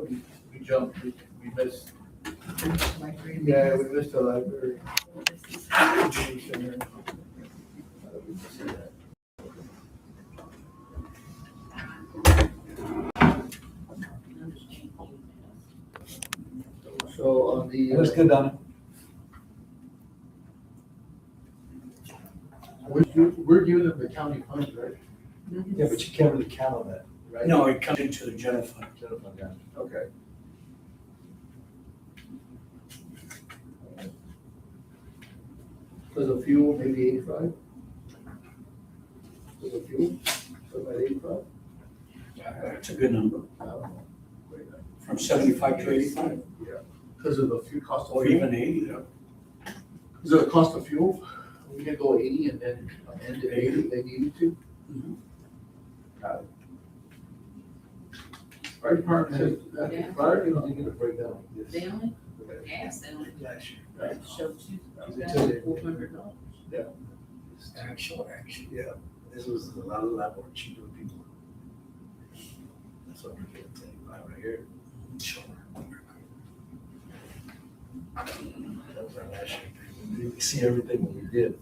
We jumped, we missed. Yeah, we missed the library. So on the. That's good, Donna. We're giving them the county funds, right? Yeah, but you can't really count on that, right? No, it comes into the general fund. General fund, yeah. Okay. For the fuel, maybe 85? For the fuel, so about 85? That's a good number, I don't know. from 75 to 85, Yeah, because of the fuel cost of or fuel. even 80. Is it the cost of fuel? We can go 80 and then end at 80 if they needed to? Mhm. Got it. Fire department says, Yeah. fire, You get a breakdown like They this. only, gas, they only Last year. showed $2,400. Actual, yeah. This was a lot more cheaper than people. That's what we're getting, 75 right here. Sure. That was our last year. You can see everything what we did.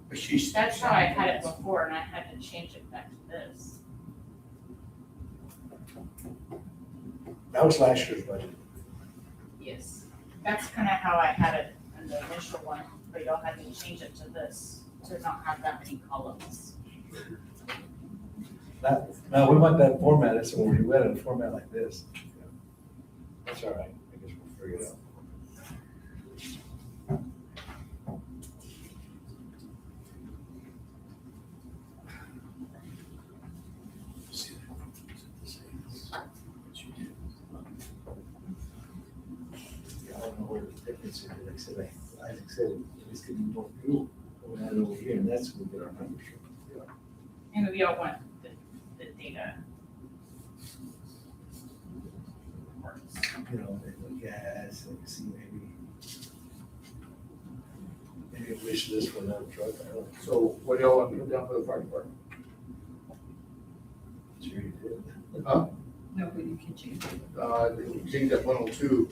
But she's. That's how I had it before, and I had to change it back to this. That was last year's budget. Yes. That's kind of how I had it in the initial one, but y'all had to change it to this, to not have that many columns. Now, we want that format, so we went in a format like this. That's all right, I guess we'll figure it out. Yeah, I don't know where the difference is, like I said, like Isaac said, it's gonna be more fuel, we're not over here, and that's where we get our numbers from. And we all want the data. You know, they look gas, they can see maybe a wish list for another truck, I don't know. so what do y'all want to put down for the fire department? Sure you did. Huh? Nobody can change it. They changed that 102.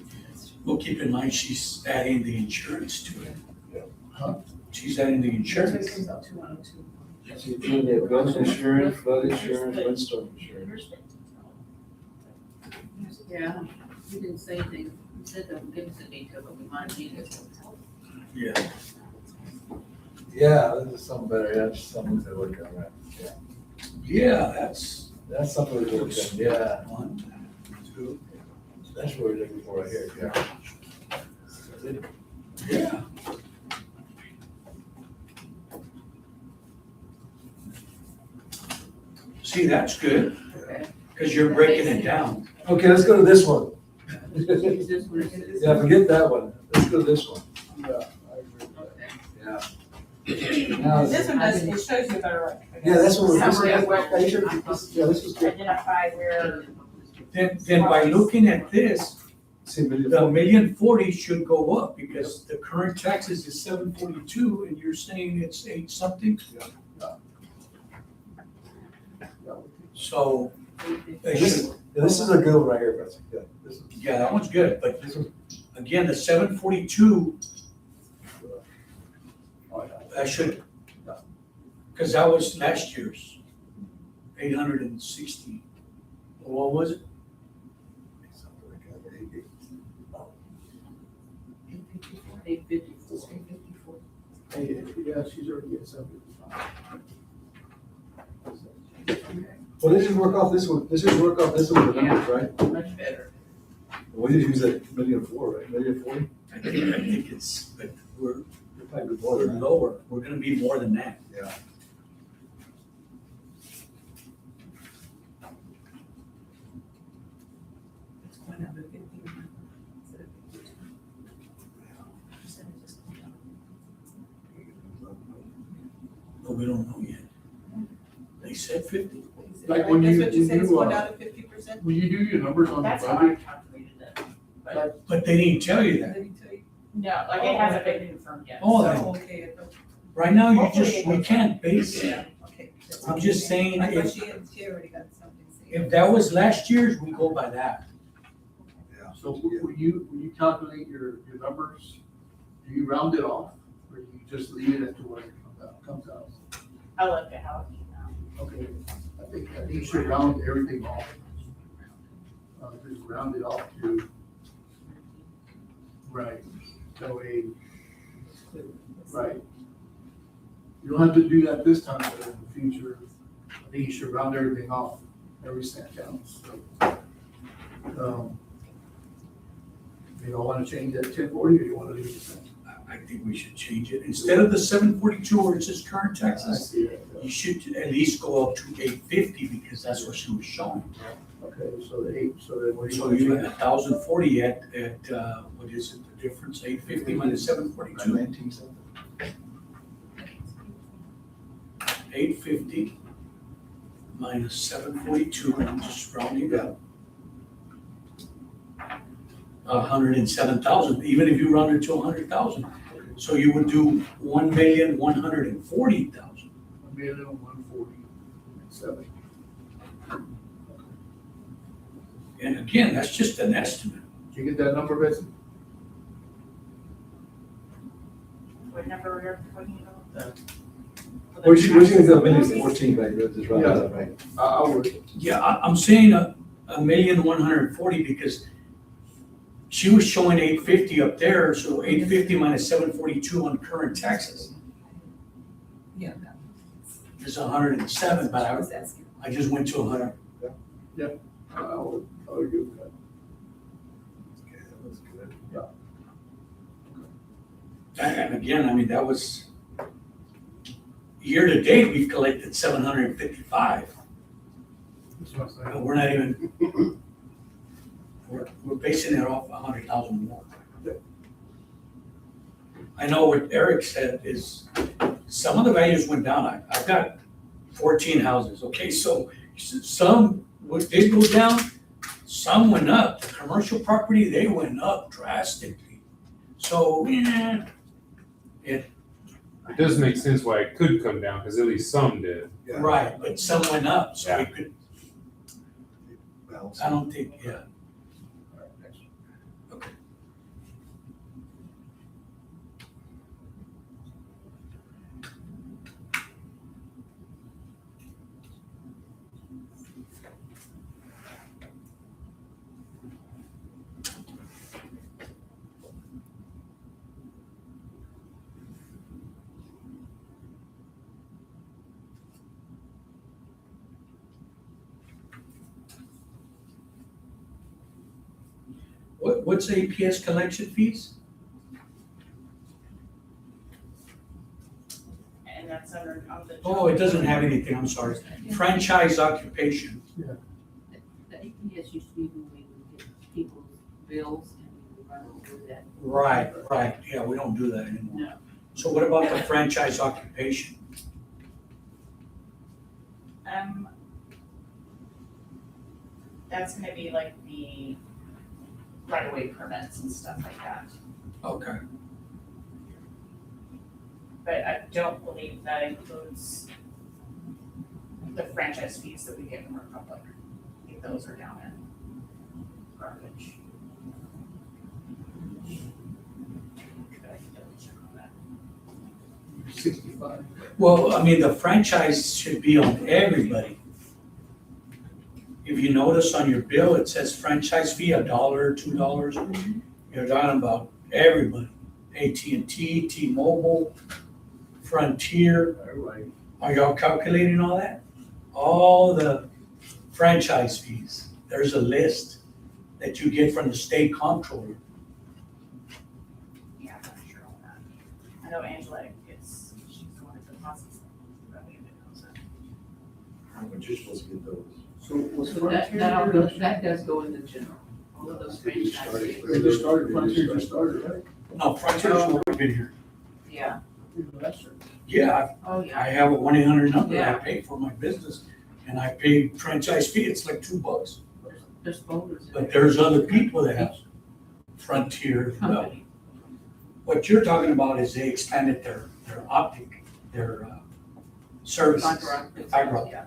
Well, keep in mind, she's adding the insurance to it. Yeah. Huh? She's adding the So it insurance. comes out to 102. So you do the ghost insurance, flood insurance, windstorm insurance. Yeah, he didn't say anything, he said don't give us the detail, but we might need it. Yeah. Yeah, this is something better, yeah, just something to work on, right? Yeah. Yeah, that's Something to work on, yeah, 1, 2, that's what we're looking for right here, yeah. yeah. See, that's good, Okay. because you're breaking it down. Okay, let's go to this one. Use this one again. Yeah, forget that one, let's go to this one, Yeah, I agree. Okay. yeah. Now, This one does, it shows you better, like, I yeah, that's what we're, guess, summary of what yeah, this was good. identify where, Then by looking at this, See, million the four. 1,040,000 should go up, because the current taxes is 742, and you're saying it's 8 something? So, they should, Yeah, this is a good one right here, Francis, yeah. This is- yeah, that one's good, but This one, again, the 742, that should, because that was last year's, 860. What was it? something like that, 854. Hey, yeah, she's already getting something. Well, let's just work off this one, let's just work off this one with the numbers, right? Much better. We just use that 1,004,000, right, 1,040,000? I think it's, but we're You're probably more than that. lower, we're gonna be more than that. Yeah. It's going up to 51. But we don't know yet. They said 50. Like when you, That's what you said, it's going when down to 50%? you do your numbers on the that's how I budget, calculated it. But they didn't tell you that. Did he tell you? No, like it hasn't been confirmed yet. Oh, So, then, okay, Right now, you Hopefully just, it we goes can't base it. Yeah, okay. that's I'm what just saying, I thought if, she already got something. if that was last year's, we go by that. Yeah. So when you calculate your numbers, do you round it off, or do you just leave it at to where it comes out? I look at how it came out. Okay, I think you should round everything off. Just round it off to, right, that way, right. You don't have to do that this time, but in the future, I think you should round everything off, every cent counts. You don't wanna change that 1040, or you wanna leave it the same? I think we should change it. Instead of the 742 where it says current I taxes, see it. you should at least go up to 850 because that's what she was showing. Okay, so the 8, so then what do you So want to you change? had 1,040 at, what is it, the difference, 850 minus 742? 19 something. 850 minus 742, I'm just rounding up. 107,000, even if you rounded to 100,000. So you would do 1,140,000. 1,147. And again, that's just an estimate. Did you get that number, Betsy? What number we're talking about? We're just gonna go minus 14, right, just round it up, right? I would. Yeah, I'm saying a 1,140,000 because she was showing 850 up there, so 850 minus 742 on current taxes Yeah. is 107, but I was asking. I just went to 100. I would agree with that. Okay, that was good. And again, I mean, that was, year to date, we've collected 755. That's what I'm saying. And we're not even, we're basing it off 100,000 more. I know what Eric said is, some of the values went down. I've got 14 houses, okay, so some did go down, some went up. The commercial property, they went up drastically. So, yeah, It does make sense why it could come down, because at least some did. Yeah. right, but some went up, so it could, Balance. I don't think, yeah. All right, next. What's APS collection fees? And that's under, on the. Oh, it doesn't have anything, I'm sorry. Franchise occupation. The APS used to be when we would get people's bills and we would run over that. Right, yeah, we don't do that anymore. No. So what about the franchise occupation? That's gonna be like the right-of-way permits and stuff like that. Okay. But I don't believe that includes the franchise fees that we get from Republic. I think those are down in garbage. But I can double check on that. 65. Well, I mean, the franchise should be on everybody. If you notice on your bill, it says franchise fee, $1, $2. You're talking about everybody. AT&T, T-Mobile, Frontier. Everybody. Are y'all calculating all that? All the franchise fees. There's a list that you get from the state comptroller. Yeah, I'm not sure on that. I know Angela gets, she's the one that deposits the revenue that comes in. But you're supposed to get those. So was So that does go in the general, all of those They just started. franchises. They just started, Frontier just started, right? No, Frontier's already been here. Yeah, That's right. Yeah, oh, I yeah. have a 1-800 number I Yeah. pay for my business, and I pay franchise fee, it's like $2. There's folders. in But there. there's other people that have Frontier. Well, Company. what you're talking about is they expanded their optic. their services. Fiber optic. Yeah.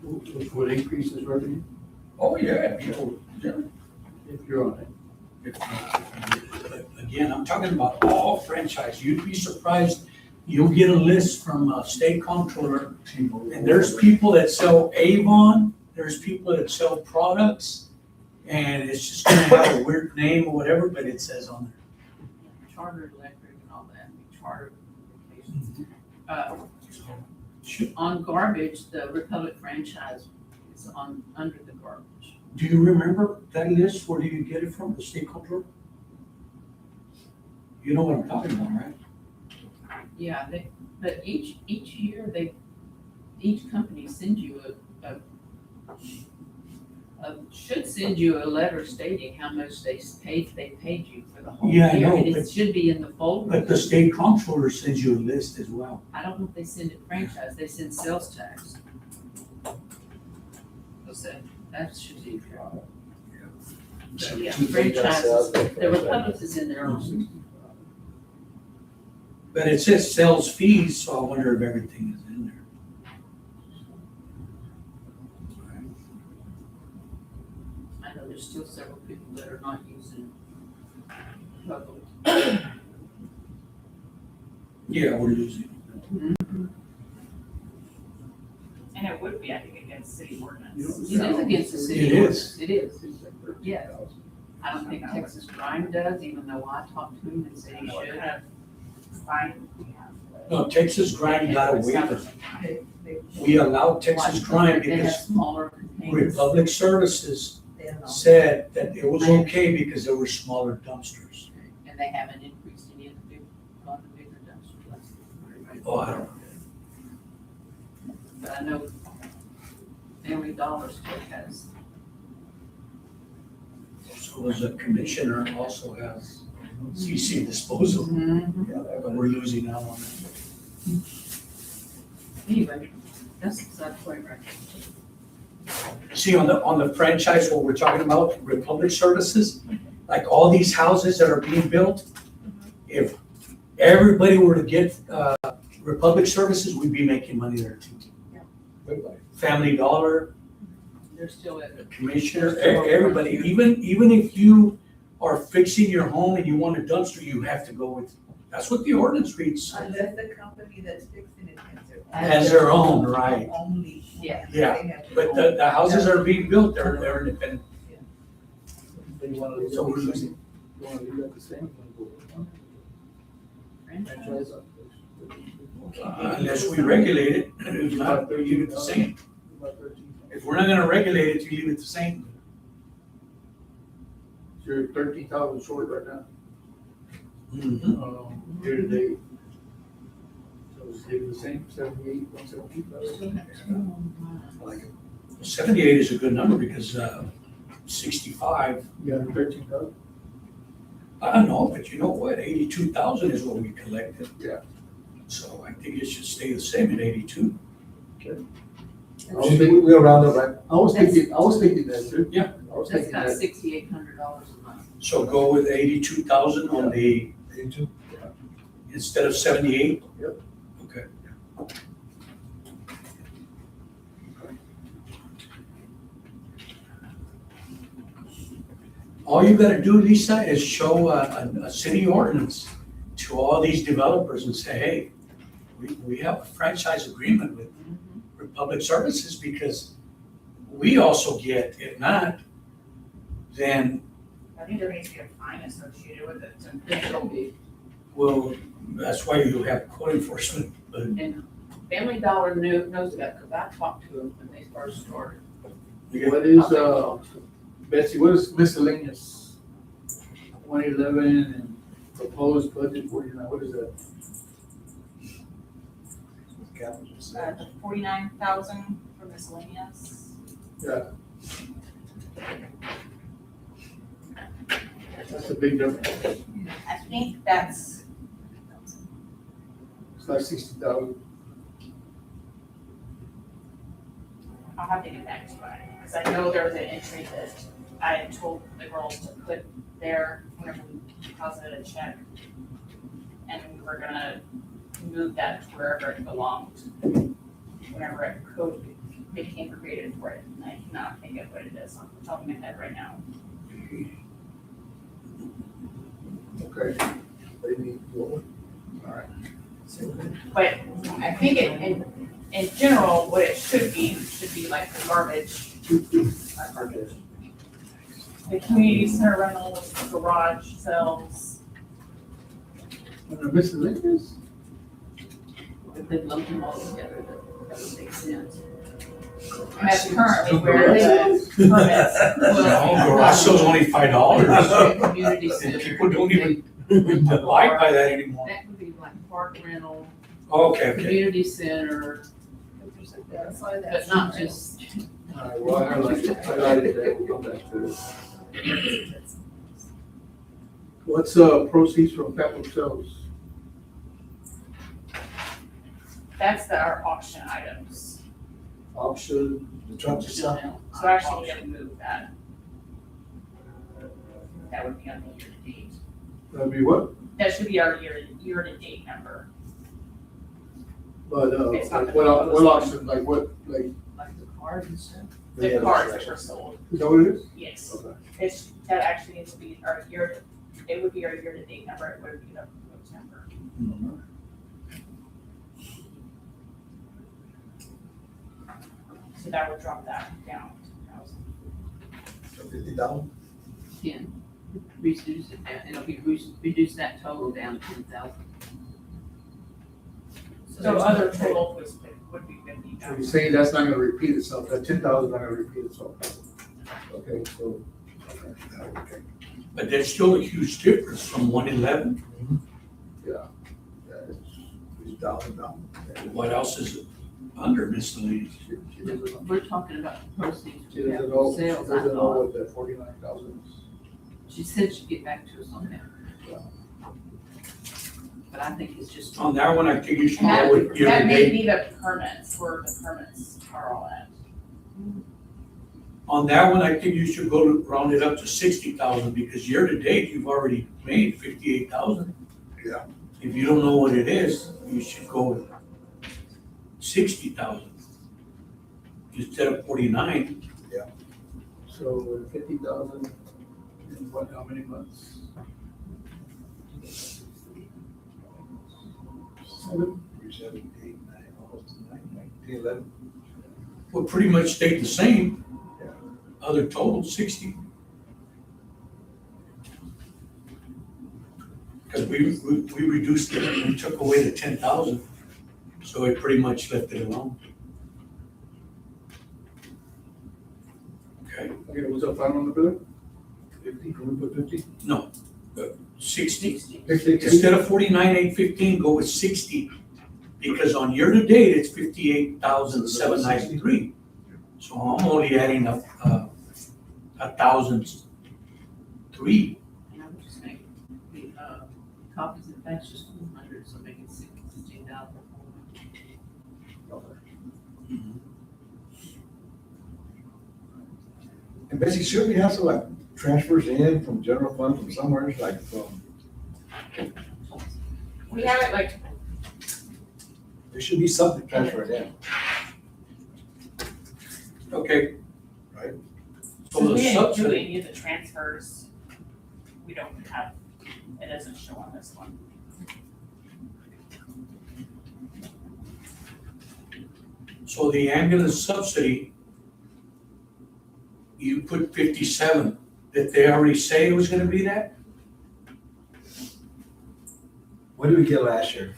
Which would increase his revenue Oh, yeah. if you're on it. But again, I'm talking about all franchise. You'd be surprised. You'll get a list from a state comptroller, and there's people that sell Avon, there's people that sell products, and it's just gonna have a weird name or whatever, but it says on Charter Electric and all that, charter locations. there. On garbage, the Republic franchise is under the garbage. Do you remember that list? Where do you get it from? The state comptroller? You know what I'm talking about, right? Yeah, but each year each company sends you should send you a letter stating how much they paid you for the whole year. Yeah, I know, And but- it should be in the folder. But the state comptroller sends you a list as well. I don't know if they send it franchise, they send sales tax. That should be. But yeah, franchises, the Republic is in there also. But it says sales fees, so I wonder if everything is in there. I know there's still several people that are not using Republic. Yeah, we're losing. And it would be, I think, against city ordinance. It is against the city. It is. It is, yeah. I don't think Texas Crime does, even though I talked to him and said he What should. kind of fine we have. No, Texas Crime got a waiver. They We allowed Texas Crime They have because smaller containers. Republic Services allow. said that it was okay because there were smaller dumpsters. And they haven't increased any of the bigger dumpsters. Oh, I don't. But I know Family Dollar still has. So as a commissioner also has CC disposal, but we're losing out on that. Anyway, that's beside the point right there. See, on the franchise, what we're talking about, Republic Services, like all these houses that are being built, if everybody were to get, Republic Services, we'd be making money there too. Family Dollar, They're still at. the commissioner, everybody, even if you are fixing your home and you want a dumpster, you have to go with, that's what the ordinance reads. Unless the company that's fixing it Has their own, right. Only. Yeah. Yeah, They have their But own. the houses that are being built, they're independent. Then you wanna leave So we're that the losing. same? You wanna leave that the same? Franchise. Unless we regulate it, if not, we leave it the same. About 13. If we're not gonna regulate it, you leave it the same. You're 13,000 short right now, Mm-hmm. year to date. So it's leave it the same, 78, 117,000. I like it. 78 is a good number because 65, You got 13,000? I don't know, but you know what, 82,000 is what we collected. Yeah. So I think it should stay the same at 82. We'll round up, right? I was thinking that too. Yeah. I was That's thinking about that. $6,800 a month. So go with 82,000 on the, 82? instead of 78? Yep. Okay. All you gotta do, Lisa, is show a city ordinance to all these developers and say, hey, we have a franchise agreement with Republic Services because we also get, if not, then I think there needs to be a fine associated with it to. There should be. well, that's why you have code enforcement, but And Family Dollar knows that, because I talked to them when they first started. What is, Betsy, what is miscellaneous? 2011 and proposed budget 49, what is that? The 49,000 for miscellaneous. Yeah. That's a big difference. I think that's, It's like 60,000. I'll have to get back to you on it, because I know there was an entry that I had told the girls to put there whenever we deposited a check. and we were gonna move that to wherever it belonged. Whenever a code became created for it, and I cannot think of what it is off the top of my head right now. Okay. Maybe, all right. But I think in general, what it should be like the garbage. Not garbage. The community center rentals, garage sales. Under miscellaneous? If they lump them all together, that would make sense. That's currently where the permits. No, garage sale's only $5. Community And center. people don't even abide by that anymore. That would be like park rental, Okay, okay. community center, That's why but that's. not just. All right, well, I highlighted that, we'll come back to it. What's, proceeds from capital sales? That's our auction items. Auction, The trucks and stuff. So actually, we have to move that. That would be on the year-to-date. that'd be what? That should be our year-to-date number. But, It's not like the what auction, like what, like, Like the cars and stuff. The Yeah, cars that's that were sold, is that what it is? yes. Okay. That actually needs to be our it would be our year-to-date number, it would be the proposed number. So that would drop that down to 1,000. 50,000? 10, reduce it down, it'll be, reduce that total down to 10,000. So other total would be So you're 50,000. saying that's not gonna repeat itself, that 10,000 not gonna repeat itself? Okay, so, Okay. But there's still a huge difference from 111. yeah, It's $1,000. What else is under miscellaneous? We're talking about the proceeds she from doesn't know, capital she sales, I doesn't know thought. what that 49,000 is. She said she'd get back to us on that. But I think it's just. On that one, I think you should And go with that may year-to-date. be the permits, where the permits are all at. On that one, I think you should go to round it up to 60,000 because year-to-date, you've already made 58,000. Yeah. If you don't know what it is, you should go with 60,000 instead of 49. So 50,000 in what, how many months? 7? 7, 8, 9, almost 9, 10, 11. Will pretty much stay the same. Yeah. Other total, 60. Because we reduced it, we took away the 10,000, so it pretty much left it alone. Okay, Okay, what's up, final on the bill? 50, can we put 50? 60. 60. Instead of 49,815, go with 60. Because on year-to-date, it's 58,793. So I'm only adding up 1,003. And I'm just making, the, copies of that's just 400, so make it 16,000. And basically, should we have some like transfers in from general fund from somewhere, like from, We have it like, there should be something transferred in. Okay. Right. So since the we didn't do subsidy, any of the transfers, we don't have, it doesn't show on this one. so the ambulance subsidy, you put 57. Did they already say it was gonna be that? What did we get last year?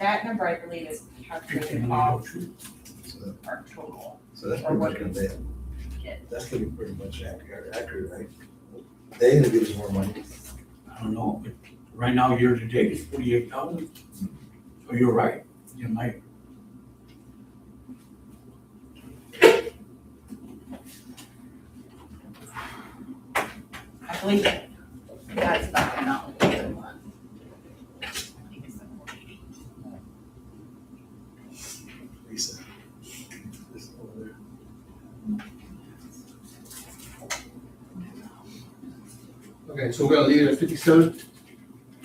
That number, I believe, is calculated off 15,102. So, our total. so that's Or pretty what much gonna be, Yeah. that's gonna be pretty much accurate, right? They need to give us more money. I don't know, but right now, year-to-date is 48,000. So you're right, you might. I believe that's about the amount we get in one. I think it's like 180. Lisa. This over there. Okay, so we're gonna leave it at 57?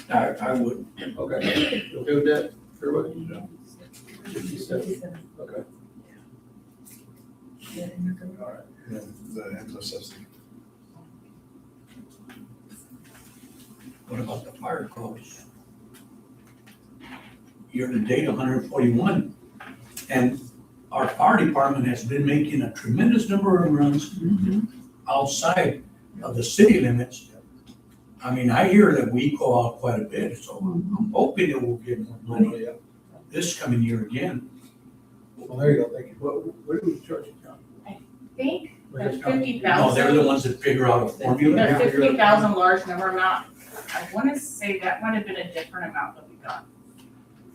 I would. Okay, you okay with that, everybody? 57, okay. All right. Yeah, the Anglo subsidy. What about the fire calls? Year to date, 141. And our fire department has been making a tremendous number of runs outside of the city limits. I mean, I hear that we go out quite a bit, so I'm hoping that we'll get more money Yeah. this coming year again. Well, there you go, thank you. What do we charge the county? I think What the is county? 50,000. No, they're the ones that figure out a formula. The 50,000 large number amount, I wanna say that might have been a different amount that we got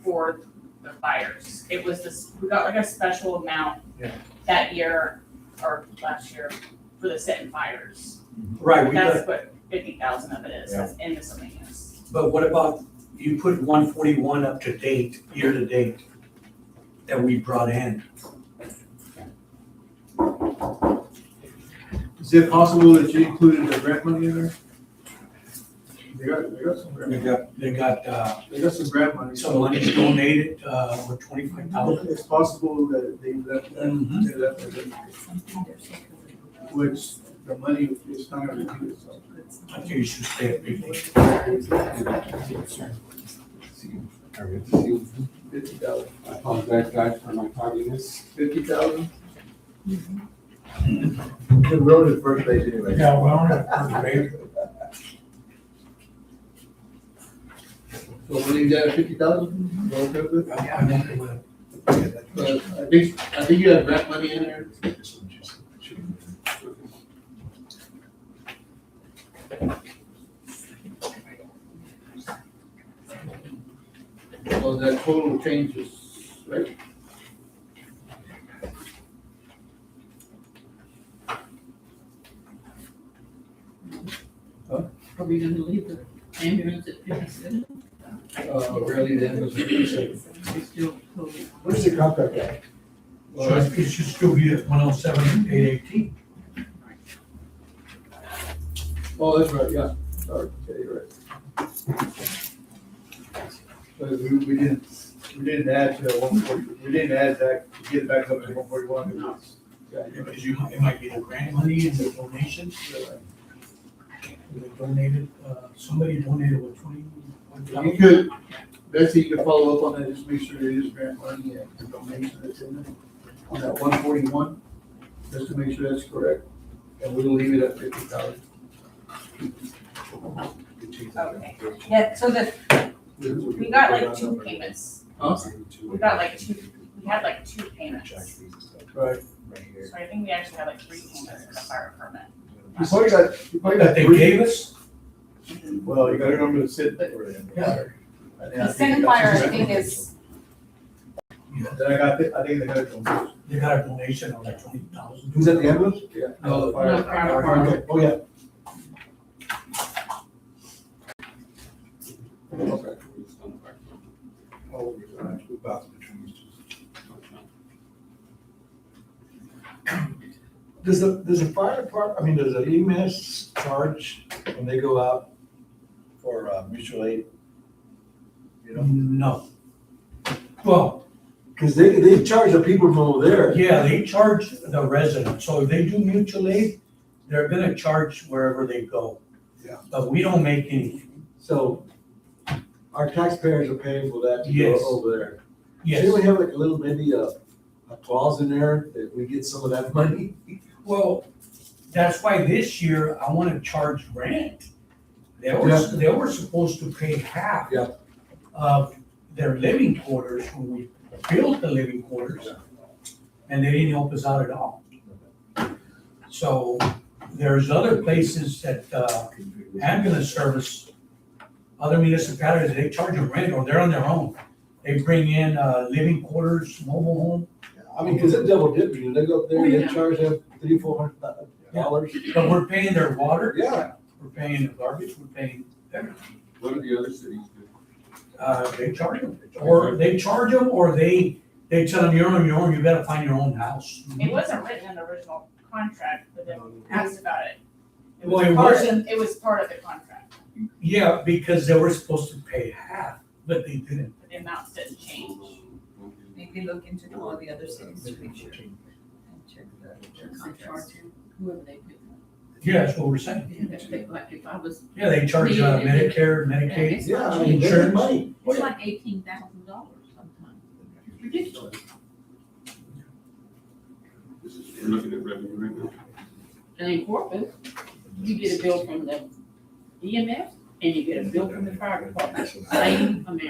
for the fires. It was this, we got like a special amount Yeah. that year, or last year, for the Sinton fires. Right, we got, That's what 50,000 of it is, Yeah. that's in miscellaneous. but what about, you put 141 up to date, year to date, that we brought in? Is it possible that you included the grant money in there? They got some grant, They got, they got some grant money. some money donated, over 25,000. It's possible that they left Mhm. they left it, which the money is not gonna repeat itself. I think you should stay at 50. 50,000. I apologize, guys, for my tardiness. 50,000? The road is first base anyway. Yeah, well, great. So we'll leave that at 50,000? Okay with it? I wonder what- But I think you have grant money in there. So that total changes, right? Are we gonna leave the ambulance at 57? Really, then was 57. We still total. Where's the contract at? So it should still be at 107, 818. Oh, that's right, yeah, sorry, yeah, you're right. But we didn't add to 140, we didn't add that to get it back up to 141. No. Because it might be the grant money and the donations. They donated, somebody donated what, 21,000? You could, Betsy, you could follow up on that, just make sure there is grant money and the donation that's in there, on that 141, just to make sure that's correct, and we'll leave it at 50,000. Okay, yeah, so we got like two payments. Huh? We got like two, we had like two payments. Right. So I think we actually had like three payments for the fire department. You probably got That they three. gave us? Well, you gotta remember to sit. Yeah. The Sinton fire, I think is, Then I think they got it. They got a donation of like 20,000. Who's at the ambulance? Yeah. No, the fire. No, fire department. Oh, yeah. Okay. Oh, we're about to between these two. Does the fire department, I mean, does the EMS charge when they go out for mutual aid? You know, No. Well, because they charge the people from over there. yeah, they charge the residents. So if they do mutual aid, they're gonna charge wherever they go. Yeah. But we don't make anything. So our taxpayers are paying for that to go Yes. over there. Yes. Should we have like a little, maybe a clause in there that we get some of that money? Well, that's why this year I wanna charge rent. They Yeah. they were supposed to pay half Yeah. of their living quarters when we built the living quarters. And they didn't help us out at all. So there's other places that, ambulance service, other municipalities, they charge them rent or they're on their own. They bring in, living quarters, mobile home, I mean, because it's double dipping, you know, they go up there, Oh, they yeah. charge them $300-400. but we're paying their water. Yeah. We're paying the garbage, we're paying everything. What do the other cities do? They charge them, or they charge them, or they tell them, you're on your own, you gotta find your own house. it wasn't written in the original contract, but then we asked about it. Well, it wasn't. It was part of the contract. Yeah, because they were supposed to pay half, but they didn't. The amounts didn't change. Maybe look into all the other cities to make sure. And check their contracts. Whoever they pick. Yeah, that's what we're saying. Like if I was, Yeah, they charge Medicare, Medicaid. it's Yeah, not I mean, cheap. there's money. It's like $18,000 sometimes. It's ridiculous. We're looking at revenue right now. And in Corpus, you get a bill from the EMS and you get a bill from the fire department, same amount.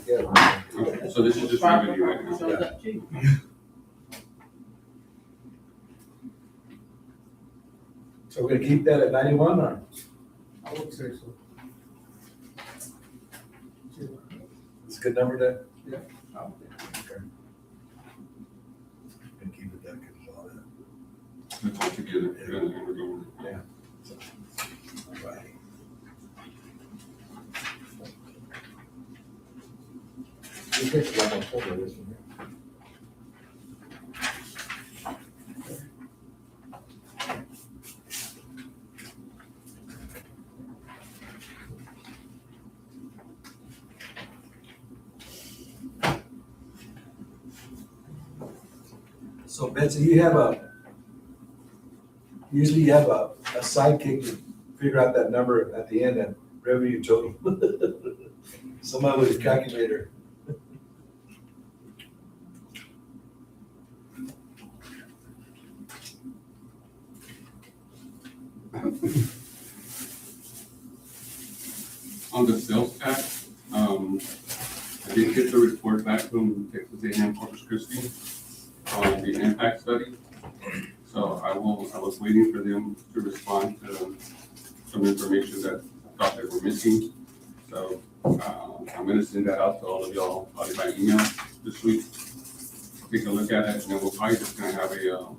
Yeah. So this is just Fire revenue right now. department shows up too. So we're gonna keep that at 91 or? I would say so. It's a good number to? Yeah. Okay. And keep it that, cause all that. It's all together. And we're going. Right. This makes a lot more sense than this one here. So Betsy, usually you have a sidekick to figure out that number at the end and revenue total. Somebody with a calculator. On the sales tax, I did get the report back from Texas A&M Corpus Christi on the impact study. So I was waiting for them to respond to some information that I thought they were missing. So I'm gonna send that out to all of y'all, probably by email this week. Take a look at it, and then we'll probably just gonna have like a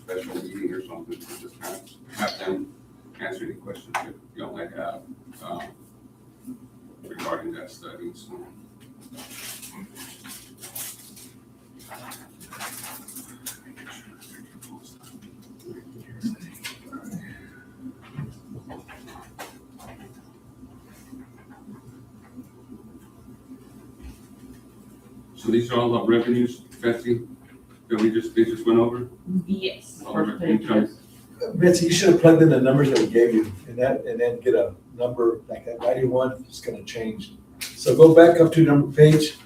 special meeting or something, to just kind of have them answer any questions that y'all might have regarding that study, so. So these are all the revenues, Betsy, that they just went over? Yes. All First the page income. is- Betsy, you should have plugged in the numbers that we gave you and then get a number like that 91, it's gonna change. So go back up to number page,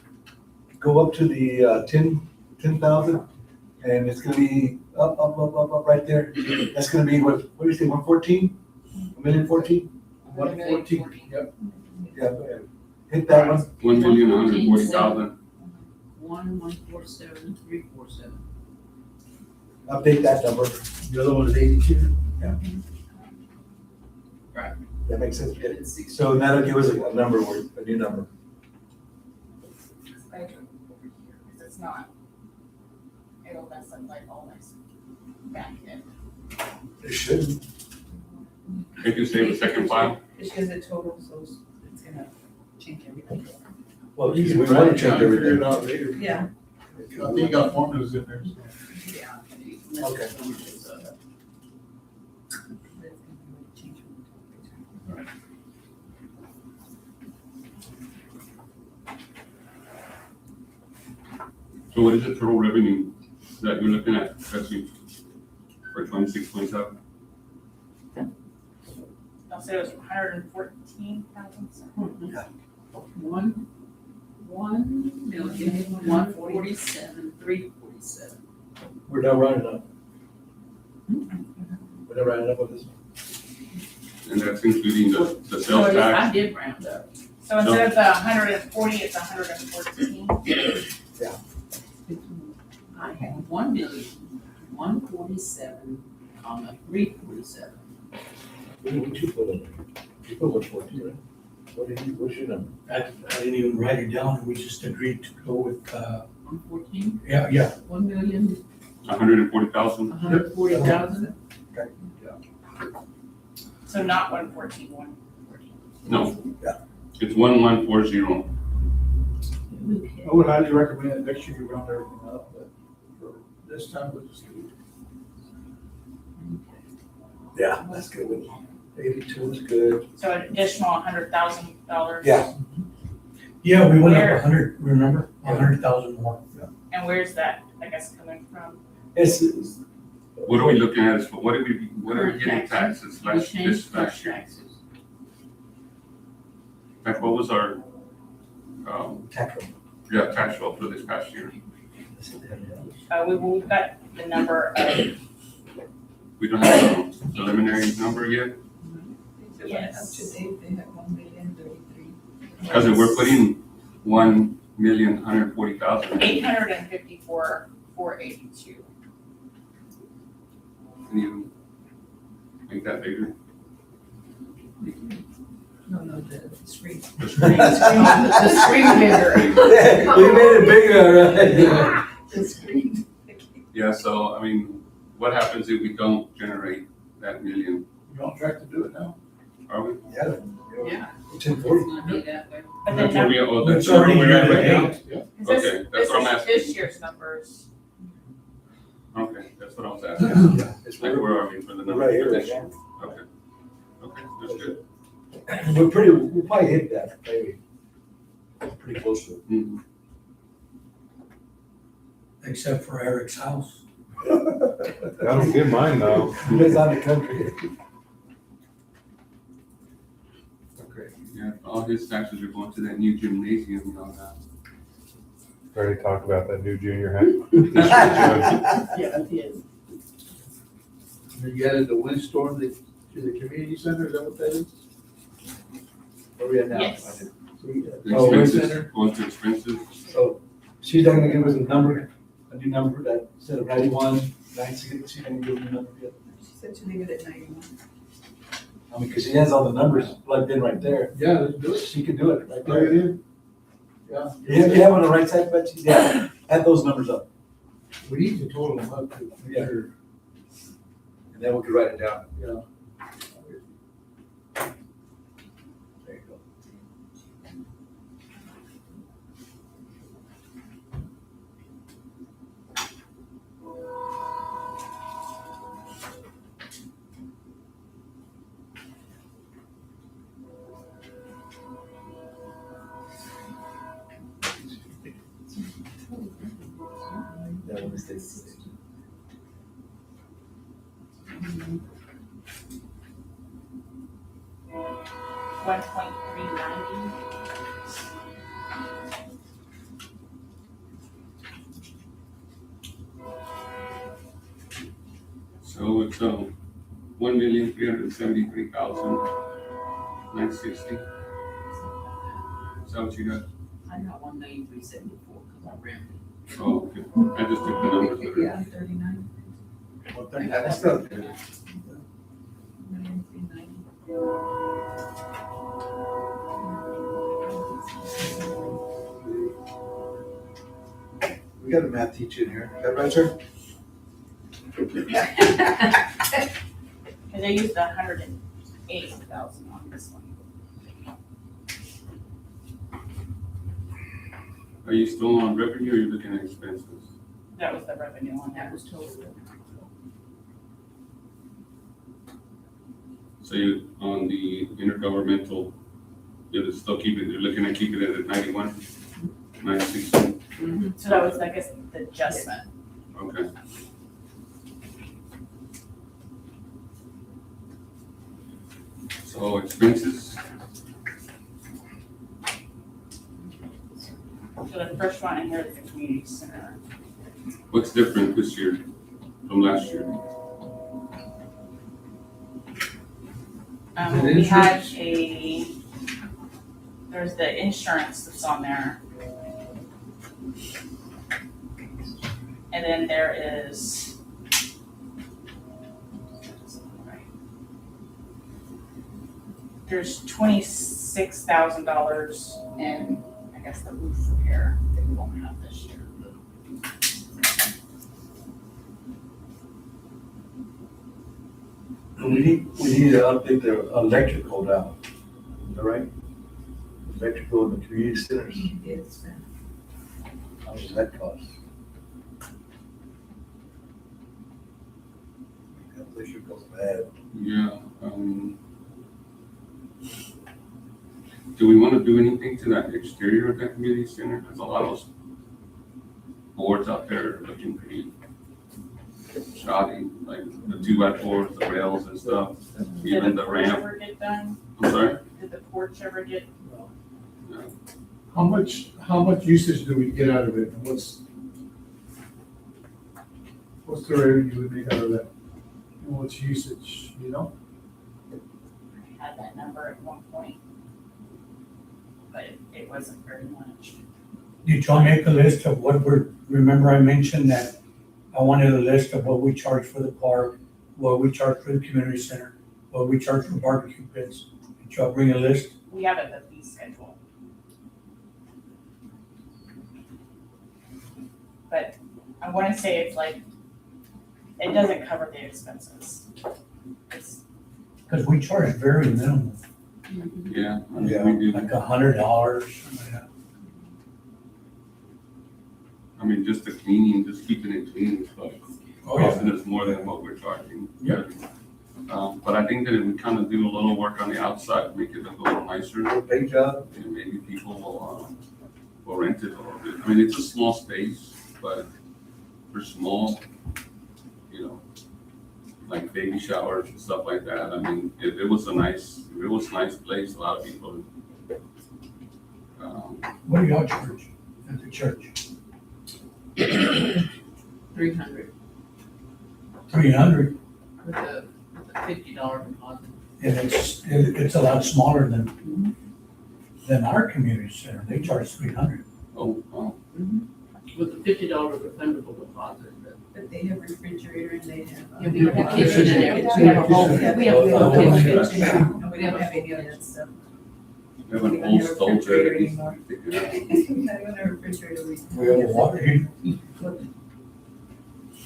go up to the 10,000, and it's gonna be up right there. That's gonna be what do you say, 114? 1,014,000? 114, yep. Yeah, go ahead. Hit that one. 1,140,000. 1,147,347. Update that number. The other one is 82. That makes sense. So that'll give us a number, a new number. It's not. It'll mess up like all this back end. It shouldn't. I can save a second file. It's because the total, so it's gonna change everything. Well, You we can want to write it change down, figure everything. it out later. Yeah. I think you got formulas in there. So. Yeah. Okay. So what is the total revenue that you're looking at, Betsy, for 26, 27? I'll say it was 114,000. One million, 147,347. We're not running up. We're not running up with this one. And that's including the So sales I tax. did round up. So instead of the 140, it's 114. I had 1,147,347. What did you put in? You put 114, right? What's your number? I didn't even write it down, we just agreed to go with, 114, yeah, 140,000. 140,000. So not 114, 114. No. Yeah. It's 1140. I would highly recommend next year you round everything up, but for this time, we'll just do Yeah, that's good. 82 is good. So an additional $100,000? Yeah. Yeah, we went up Where- 100, remember? 100,000 more. And where's that, I guess, coming from? It's, What are we looking at, what are we Current getting taxes We last, changed this last current year? taxes. Like, what was our, tax rate. tax roll for this past year? We've got the number of, We don't have a preliminary number yet, Up Yes. to date, they have 1,033,000. because we're putting 1,140,000. 854,482. Can you make that bigger? No, the screen. The screen? The screen bigger. We made it bigger, right? The screen. Yeah, so, I mean, what happens if we don't generate that million? You're on track to do it now. Are we? Yeah. Yeah. 1040. It's gonna be that way. But the That's where number, we, oh, that's It's already where we're at right year to now? date. Okay, that's what I'm asking. this year's numbers. Okay, that's what I was asking. Yeah, it's Like, where are we for the We're number right here for right this year? now. Okay. Okay, that's good. We'll probably hit that, maybe. Pretty close to it. Mhm. Except for Eric's house. I don't get mine though. Depends on the country. Okay, yeah, all his taxes are going to that new gymnasium and all that. Already talked about that new junior high. Yeah, it is. You added the windstorm to the community center, is that what that is? Where we at now? Yes. So we- The Oh, wind expenses, center? going to expenses, So she's not gonna give us a number, a new number that instead of 91, 96, she's gonna give us a number yet. She said to leave it at 91. I mean, cause she has all the numbers plugged in right there. Yeah, let's do it. She could do it right Plug it there. in. Yeah. You have on the right side, Betsy? Yeah, add those numbers up. We need to total them up to, Yeah. And then we could write it down. yeah. There you go. That one is the- 1.390. so it's, 1,373,960. Is that what you got? I got 193.74 because I ran Oh, okay, I just took the numbers that are. Yeah, 39. Well, that's not good. 1,390. We got a math teacher in here. Is that right, sir? Because they used 180,000 on this one. Are you still on revenue or are you looking at expenses? That was the revenue on that that. was total. So you, on the intergovernmental, you're still keeping, you're looking at keeping it at 91, 96, So that was, I guess, the adjustment. okay. So expenses, So the first one in here is the community center. what's different this year from last year? We had there's the insurance that's on there. And then there is. There's $26,000 in, I guess, the roof repair that we won't have this year. We need to update the electrical now. Is that right? Electrical in the community centers. Yes, How much does that cost? Electrical's bad. Yeah, do we wanna do anything to that exterior of that community center? There's a lot of those boards out there looking pretty shoddy, like the 2x4s, the rails and stuff, even the ramp. Did the porch ever get done? I'm sorry? Did the porch ever get? How much usage do we get out of it, and what's the revenue we make out of that? And what's usage, you know? I had that number at one point, but it wasn't very much. Did y'all make a list of what remember I mentioned that I wanted a list of what we charge for the park, what we charge for the community center, what we charge for barbecue pits? Did y'all bring a list? We have it, the fee schedule. But I wanna say it's like, it doesn't cover the expenses. It's, Because we charge very minimal, Yeah, I Yeah. mean, we do. like $100, something like that. I mean, just the cleaning, just keeping it clean, is like, Oh, yeah. costing us more than what we're charging. Yeah. But I think that if we kind of do a little work on the outside, make it look a little nicer, Paint job? and maybe people will rent it a little bit. I mean, it's a small space, but for small, you know, like baby showers and stuff like that. I mean, if it was a nice place, a lot of people. What do y'all charge at the church? 300 $300, with a $50 deposit. and it's a lot smaller than our community center. They charge $300. Oh, wow. With a $50 refundable deposit. But they have refrigerator and they have. Yeah, we have a kitchen and everything. We have a whole, we have a Oh, whole okay. kitchen, and we don't have any of that stuff. We have an We don't old have a stove there. refrigerator anymore. Not even a refrigerator. We have a water heater.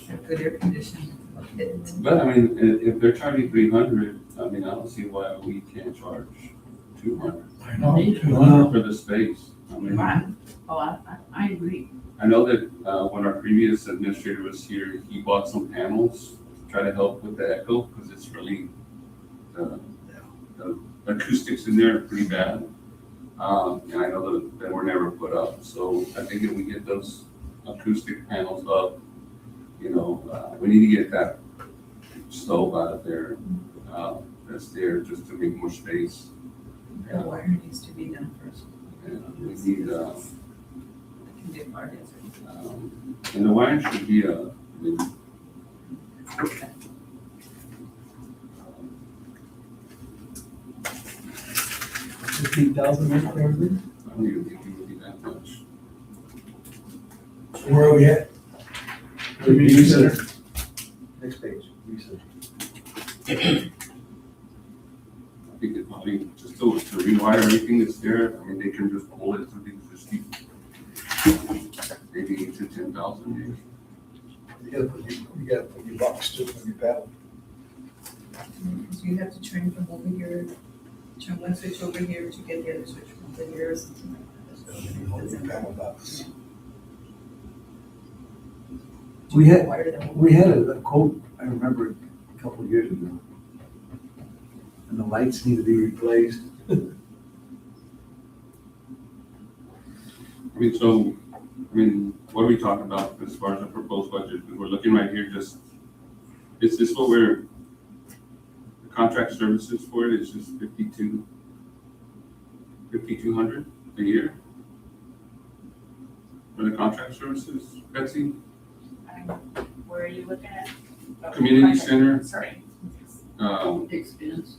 Have good air conditioning. But I mean, if they're charging 300, I mean, I don't see why we can't charge 200 I know, Need- 200. for the space. I mean, Right. Oh, I agree. I know that when our previous administrator was here, he bought some panels to try to help with the echo, because it's really, the acoustics in there are pretty bad. And I know that they were never put up, so I think if we get those acoustic panels up, you know, we need to get that stove out of there, that's there, just to make more space. The wire needs to be done first. And we need, Can do part of it. and the wiring should be, I mean, 15,000 maybe for everything? I don't even think it would be that much. Where are we at? Community center. Next page, research. I think it probably, just to rewire everything that's there, I mean, they can just pull it, so they can just keep, maybe 8 to 10,000 maybe. You gotta put your box to when you paddle. Because you have to turn from over here, turn one switch over here to get the other switch from over here or something like that. You hold your paddle box. We We had, wire them. we had a quote, I remember a couple of years ago. And the lights need to be replaced. I mean, so, I mean, what are we talking about as far as the proposed budget? Because we're looking right here, just, is this what we're, the contract services for it is just 5,200 a year? For the contract services, Betsy? where are you looking at? Oh, Community contract. center. Sorry. Expense.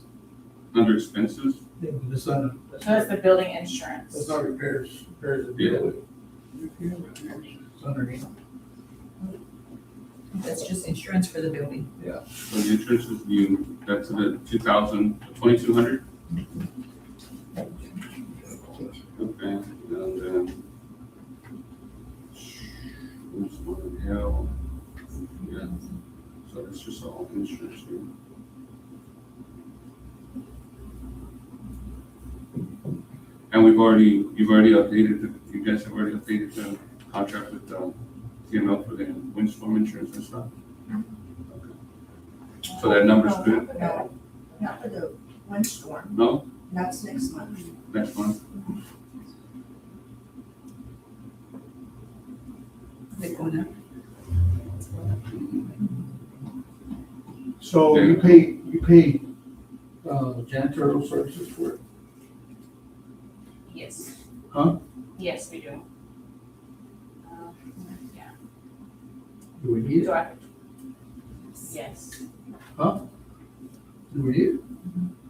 Under expenses? That's So that's the building insurance. not repairs, repairs are Yeah. It's underneath. That's just insurance for the building. So the insurance is new, that's the 2,200? Okay, and then. Who's one in hell? Yeah, so it's just all insurance here. And you've already updated, you guys have already updated the contract with TML for the windstorm insurance and stuff? Okay. So that number's good? No, not for the windstorm. No? That's next month. next month. They're going up. So you pay janitorial services for it? Yes. Huh? Yes, we do. Yeah. Do we need Do it? I? Yes. Do we need it?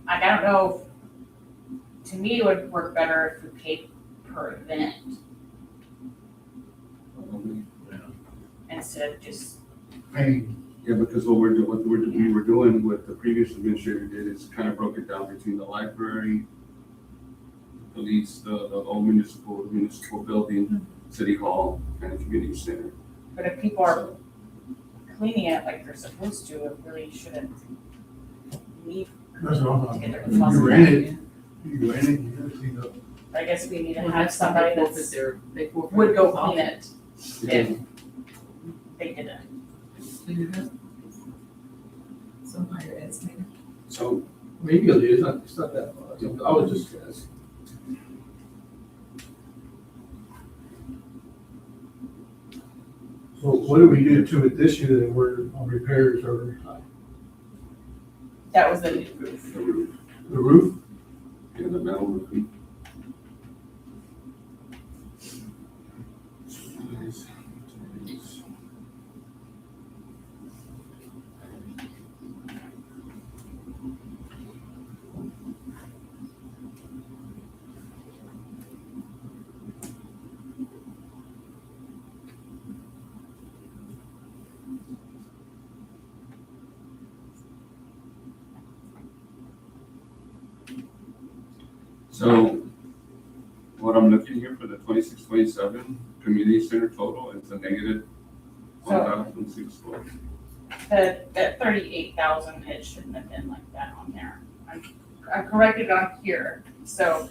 I don't know, to me, it would work better if we paid per event instead of just, Paying, Yeah, because we were doing, what the previous administrator did is kind of broke it down between the library, police, the old municipal building, city hall, and the community center. but if people are cleaning it like they're supposed to, it really shouldn't need that's what I'm to get their You rent responsibility. it, you rent it, you gotta clean up. I guess we need to Well, have that's somebody somebody that's, they forfeit would go their clean it if they didn't. Clean it up. Some higher ed's maybe. So, Maybe it's not that much, I was just asking. So what do we do to it this year that we're on repairs or That was the new roof. the roof, the roof? and the metal roofing. So, what I'm looking here for the 26-27 community center total is a negative $1,612. That 38,000, it shouldn't have been like that on there. I corrected on here, so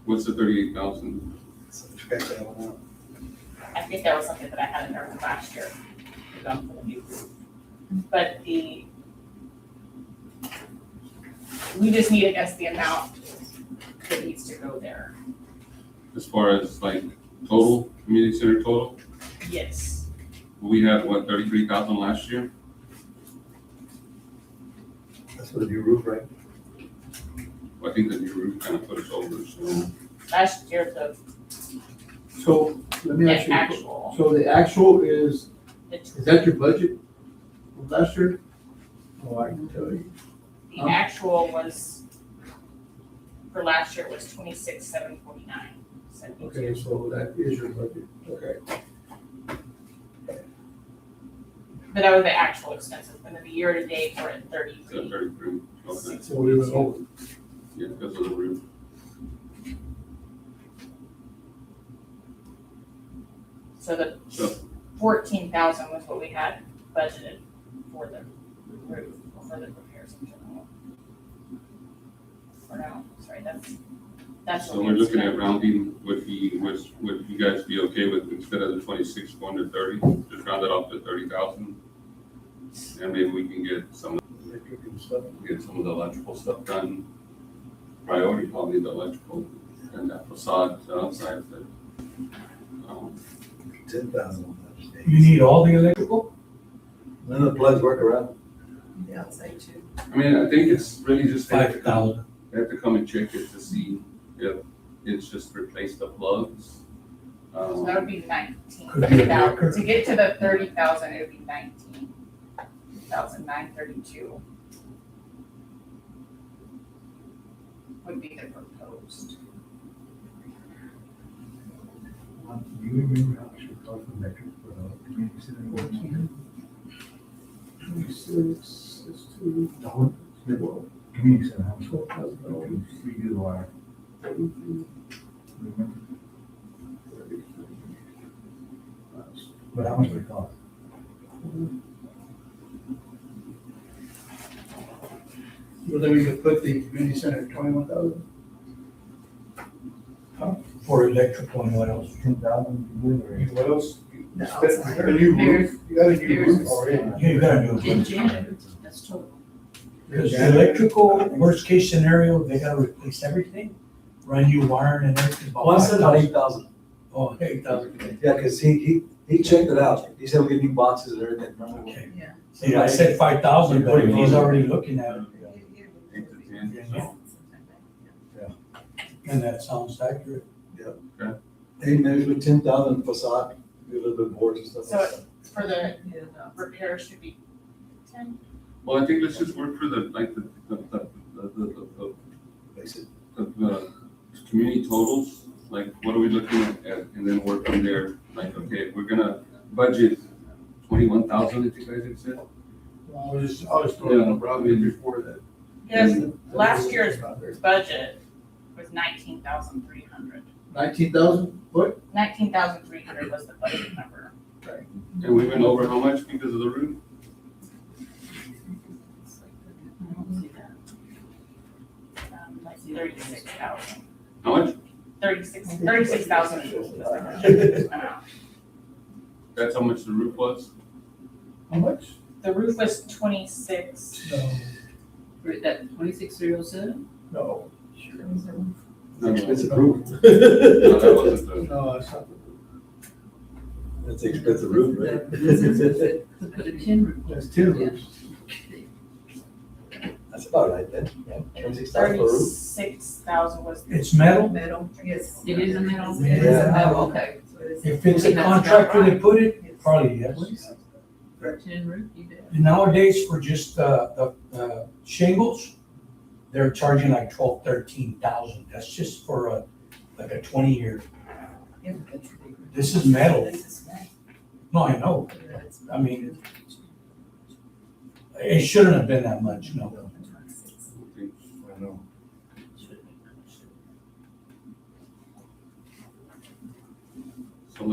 What's the 38,000? I think that was something that I had in there from last year. For the new roof. But we just need, I guess, the amount that needs to go there. As far as like total, community center total, Yes. we had what, 33,000 last year? That's for the new roof, right? I think the new roof kind of put us over, so. Last year, the So let me ask you, actual, so the actual is the that your budget from last year? Oh, I can tell you. actual was, for last year was 26,749. Okay, so that is your budget, okay. But that was the actual expenses, and then the year to date, we're at 33. 33, okay, So we went over. yeah, because of the roof. So the So, 14,000 was what we had budgeted for the roof, or for the repairs in general. Or no, sorry, that's. so what we're we looking spent. at rounding, would you guys be okay with, instead of the 26 going to 30, just round it off to 30,000? And maybe we can get some of the electrical stuff done. Priority probably the electrical and that facade outside, but, 10,000. You need all the electrical? None of the plugs work around. The outside too. I mean, I think it's really just. 5,000. They have to come and check it to see if it's just replace the plugs. So that would be 19. Could be a breaker. To get to the 30,000, it would be 19,932. Would be the proposed. Do you remember how much it cost for electric for the community center? 26, it's two, Community center, how much? $12,000. Redo the wire. 33, Remember? 33. But how much would it cost? Well, then we could put the community center at 21,000. For electrical and what else? 10,000. What else? The You spent- outside. You got a new roof, you got a new There's- roof already. Yeah, you gotta do In it. January, that's total. Because the electrical, worst case scenario, they gotta replace everything, run new wiring and everything. about Well, I said about 5,000. 8,000. Oh, 8,000. Yeah, cause he checked it out. He said we get new boxes and everything. Remember? Okay. Yeah. See, I said 5,000, but he's already looking at it, 8 to 10, Yeah. so. and that sounds accurate. He measured 10,000 facade, do a little bit boards and stuff. So like that. For the repair should be 10. Well, I think let's just work for the Basic. the community totals, like what are we looking at, and then work from there. Like, okay, we're gonna budget 21,000, I think I had said. I was throwing a number out there before that. Because last year's budget was 19,300. 19,000, what? 19,300 was the budget number. And we went over how much because of the roof? I don't see that. Like 36,000. How much? 36,000. That's how much the roof was? How much? The roof was 26. No, That 26307? no, No, Expensive roof. no, that wasn't the, no, that's not. That's the expensive roof, right? The tin roof. That's tin roofs. That's about right then. Yeah, 26,000 for a roof. 36,000 was the It's metal, Metal, yes. It is a metal? It is a Yeah. metal. Oh, okay. So it is- if it's a contractor that put it, probably yes. For a tin roof, you bet. Nowadays, for just the shingles, they're charging like 12, 13,000. That's just for like a 20-year. Yeah, that's big. This is metal. This is metal. No, I know. Yeah, it's- I mean- It shouldn't have been that much, no. I know. so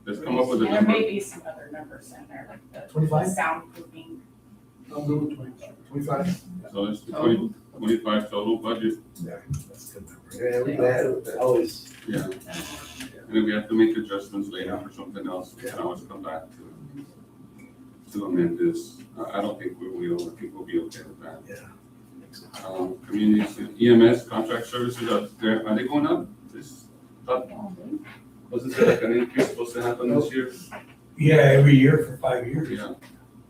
let's come up with a And there number. may be some other numbers in there, like the 25? soundproofing. I'll go with 25. So it's the 25 total budget, Yeah, that's a good number. Yeah, we glad, always. yeah. And if we have to make adjustments later for something else, we can always come back to amend this. I don't think we will, I think we'll be okay with that. Yeah. Communities, EMS contract services, are they going up? Wasn't there like an increase supposed to happen this year? Yeah, every year for 5 years. Yeah,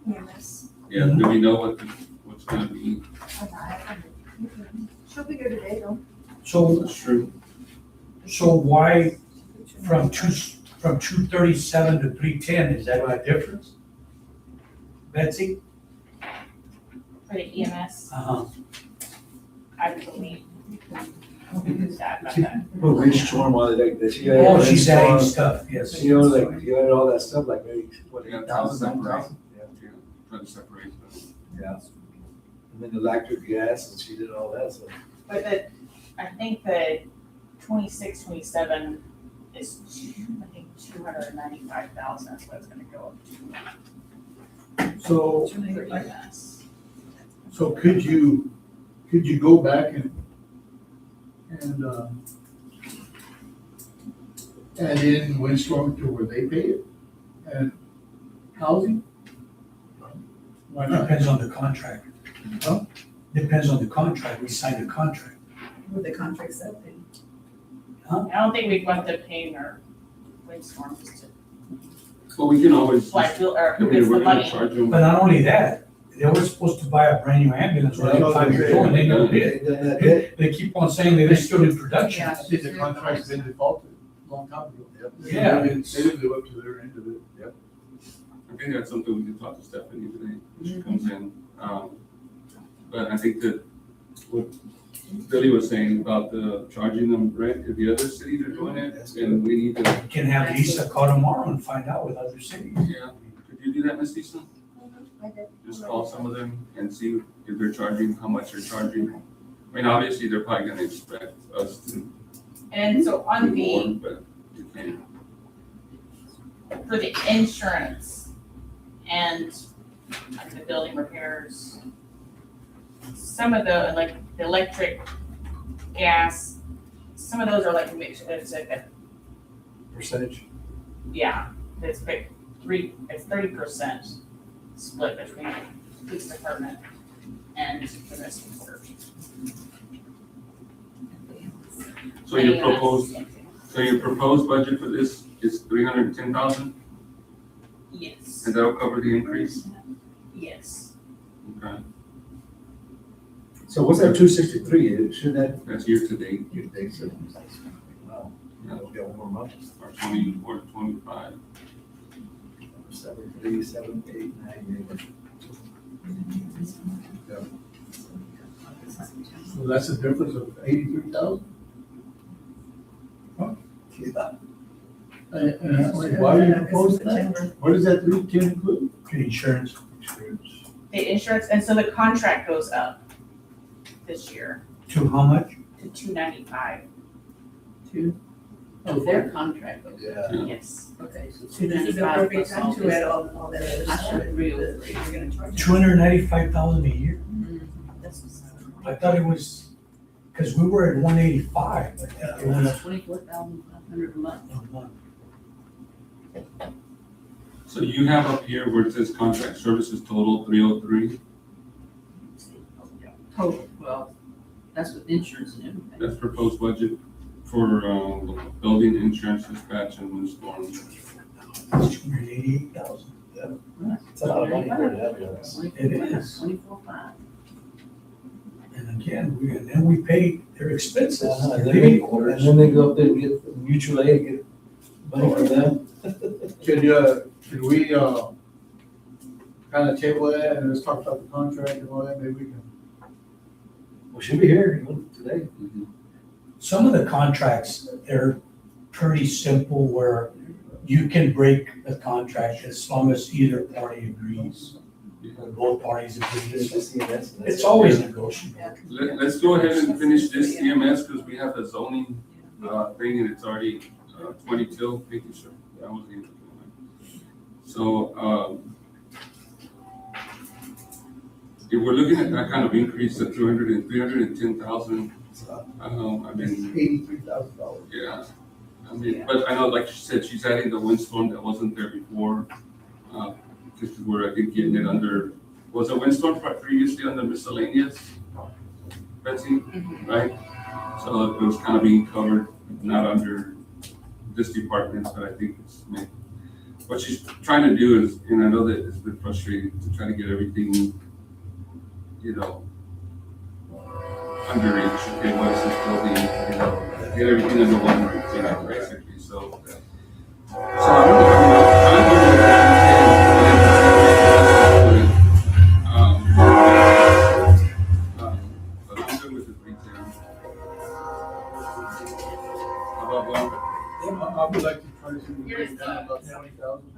Yes. yeah, do we know what's gonna be? She'll be here today though. So, That's true. so why from 237 to 310, is that a difference? Betsy? For the EMS, Uh-huh. I believe. That, about that. Well, windstorm, all that, that she. Oh, she's adding stuff, yes. You know, like, you had all that stuff, like maybe, what, Yeah, 8,000, 9,000? Yeah. Yeah, try to separate them. Yeah. And then electric, gas, and she did all that, so. But I think that 26, 27 is, I think 295,000 is what it's gonna go up to. So, For EMS. so could you go back and add in windstorm to where they pay it? And housing? Why not? Depends on the contract. Huh? Depends on the contract, we signed a contract. With the contract set then. I don't think we'd want to pay our windstorm just to Well, we can always, fly, or who okay, gets the we're gonna money. charge them. But not only that, they were supposed to buy a brand new ambulance when they were 5 years old, and they never did. Done that yet? They keep on saying that it's still in production. Yeah. I think the contract's been defaulted a long time ago. Yeah, They it's- didn't live up to their end of it. I think that's something we can talk to Stephanie today, when she comes in. But I think that what Billy was saying about the charging them rent if the other cities are doing it, and we need to, We can have Lisa call tomorrow and find out with other cities. yeah, could you do that, Miss Lisa? I did. Just call some of them and see if they're charging, how much they're charging. I mean, obviously, they're probably gonna expect us to And so do on more, the, but you can't. for the insurance and like the building repairs, some of the, like, the electric, gas, some of those are like mixed, it's like a, Percentage? yeah, it's like it's 30% split between each department. and the rest of the work. So your proposed budget for this is 310,000, Yes, and that'll cover the increase? yes. Okay, So what's that 263? Shouldn't that, that's year to date, you think so? Wow. That'll be one more month. or 24, 25. 7, 3, 7, 8, 9, 8. So that's a difference of 83,000? Yeah. Why do you propose that? What does that 310 include? Insurance. The insurance, and so the contract goes up this year To how much? to 295. Oh, their contract goes. Yeah. Yes. Okay, so This two is the ninety-five appropriate plus all time to add this. all that other I stuff. should agree with that You're gonna charge. 295,000 a year? That's I thought it was, because we were at 185. I think it went up 24,500 a month. a month. So you have up here where it says contract services total 303, Total, well, that's with insurance and everything. that's proposed budget for, building, insurance, dispatch, and windstorm. 288,000. It's a lot of money for it to have it. It is. 24,500. And again, and then we pay their expenses. And their then living they- quarters. and then they go up there and get mutual aid, get money for them. Can we, kind of table that and let's talk about the contract and all that, maybe we can. Well, she'll be here today. Some of the contracts, they're pretty simple where you can break the contract as long as either party agrees. Or both parties agree. It's always negotiable. Let's go ahead and finish this EMS, because we have the zoning, thing, and it's already, 22, making sure, that wasn't even. So, if we're looking at that kind of increase of 310,000, I mean, $83,000. yeah. I mean, but I know, like she said, she's adding the windstorm that wasn't there before. This is where I think getting it under, was a windstorm previously under miscellaneous? Betsy, right? So it was kind of being covered, not under this department, but I think it's, what she's trying to do is, and I know that it's been frustrating to try to get everything, under each, okay, what is this building, get everything under one roof, basically, so. So I don't but I'm good with the 310. How about one? I would like to try to bring it down about 20,000.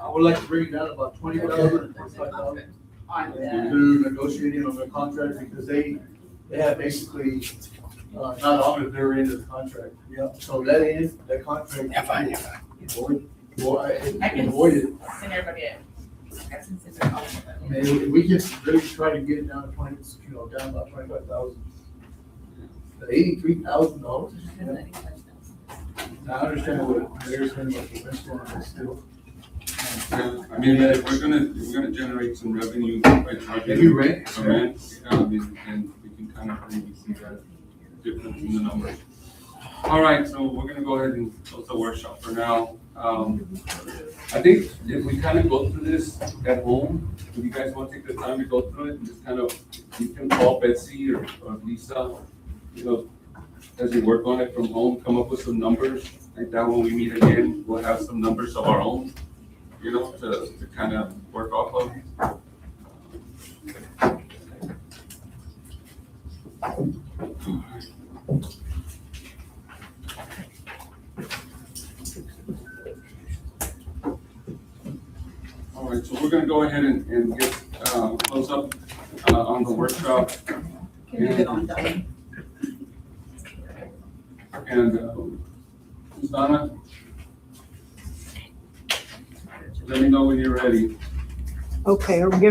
I would like to bring it down about 20,000, 25,000. Through negotiating on the contract, because they have basically, not honored their end of the contract. Yeah. So that contract. Yeah, fine. I can Avoid it. send everybody a, I can send them all of them. And we can really try to get it down to 20, down about 25,000. $83,000. I understand what Mayor's saying about the restaurant, but still. Yeah, I mean, if we're gonna generate some revenue by charging. Maybe rent. Some rent, yeah, I mean, and we can kind of maybe see that difference in the numbers. All right, so we're gonna go ahead and close the workshop for now. I think if we kind of go through this at home, if you guys want to take the time to go through it, and just kind of, you can call Betsy or Lisa, as you work on it from home, come up with some numbers, like that when we meet again, we'll have some numbers of our own, to kind of work off of. All right, so we're gonna go ahead and get, close up, on the workshop. Can you get on down? And, Ms. Donna? Let me know when you're ready. Okay, are we gonna